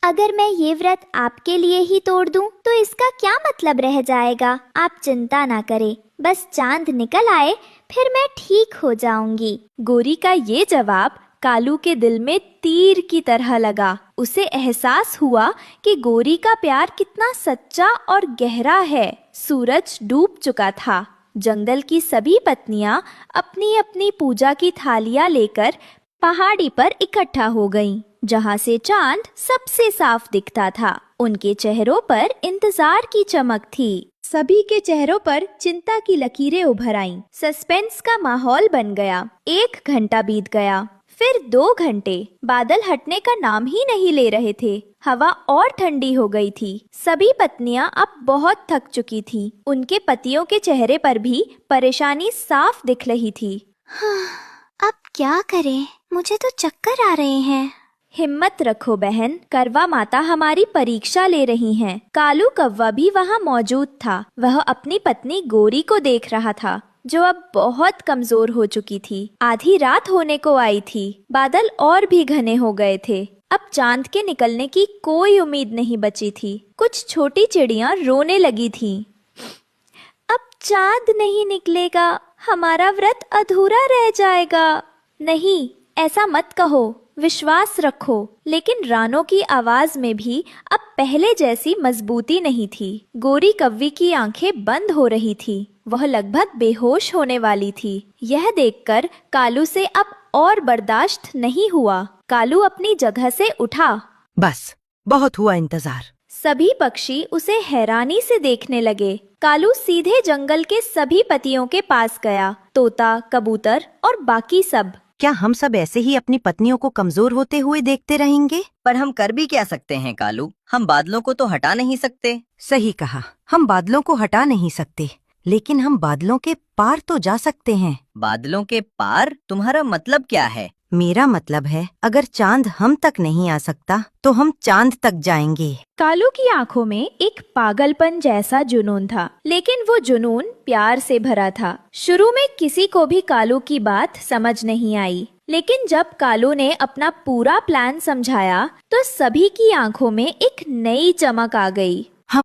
अगर मैं ये व्रत आपके लिए ही तोड़ दूं तो इसका क्या मतलब रह जाएगा। आप चिंता ना करें, बस चांद निकल आए फिर मैं ठीक हो जाऊंगी। गोरी का ये जवाब कालू के दिल में तीर की तरह लगा। उसे एहसास हुआ कि गोरी का प्यार कितना सच्चा और गहरा है। सूरज डूब चुका था। जंगल की सभी पत्नियां अपनी अपनी पूजा की थालियां लेकर पहाड़ी पर इकट्ठा हो गईं, जहां से चांद सबसे साफ दिखता था। उनके चेहरों पर इंतजार की चमक थी। सभी के चेहरों पर चिंता की लकीरें उभर आईं। सस्पेंस का माहौल बन गया। 1 घंटा बीत गया, फिर 2 घंटे। बादल हटने का नाम ही नहीं ले रहे थे। हवा और ठंडी हो गई थी। सभी पत्नियां अब बहुत थक चुकी थीं। उनके पतियों के चेहरे पर भी परेशानी साफ दिख रही थी। अब क्या करें, मुझे तो चक्कर आ रहे हैं। हिम्मत रखो बहन, करवा माता हमारी परीक्षा ले रही हैं। कालू कौवा भी वहाँ मौजूद था। वह अपनी पत्नी गोरी को देख रहा था, जो अब बहुत कमजोर हो चुकी थी। आधी रात होने को आई थी। बादल और भी घने हो गए थे। अब चांद के निकलने की कोई उम्मीद नहीं बची थी। कुछ छोटी चिड़ियां रोने लगी थीं। अब चांद नहीं निकलेगा, हमारा व्रत अधूरा रह जाएगा। नहीं, ऐसा मत कहो, विश्वास रखो। लेकिन रानों की आवाज में भी अब पहले जैसी मजबूती नहीं थी। गोरी कव्वी की आंखें बंद हो रही थी। वह लगभग बेहोश होने वाली थी। यह देखकर कालू से अब और बर्दाश्त नहीं हुआ। कालू अपनी जगह से उठा। बस, बहुत हुआ इंतजार। सभी पक्षी उसे हैरानी से देखने लगे। कालू सीधे जंगल के सभी पतियों के पास गया। तोता, कबूतर और बाकी सब। क्या हम सब ऐसे ही अपनी पत्नियों को कमजोर होते हुए देखते रहेंगे? पर हम कर भी क्या सकते हैं कालू? हम बादलों को तो हटा नहीं सकते। सही कहा, हम बादलों को हटा नहीं सकते, लेकिन हम बादलों के पार तो जा सकते हैं। बादलों के पार? तुम्हारा मतलब क्या है? मेरा मतलब है, अगर चांद हम तक नहीं आ सकता तो हम चांद तक जाएंगे। कालू की आंखों में एक पागलपन जैसा जुनून था, लेकिन वो जुनून प्यार से भरा था। शुरू में किसी को भी कालू की बात समझ नहीं आई, लेकिन जब कालू ने अपना पूरा प्लान समझाया तो सभी की आंखों में एक नई चमक आ गई।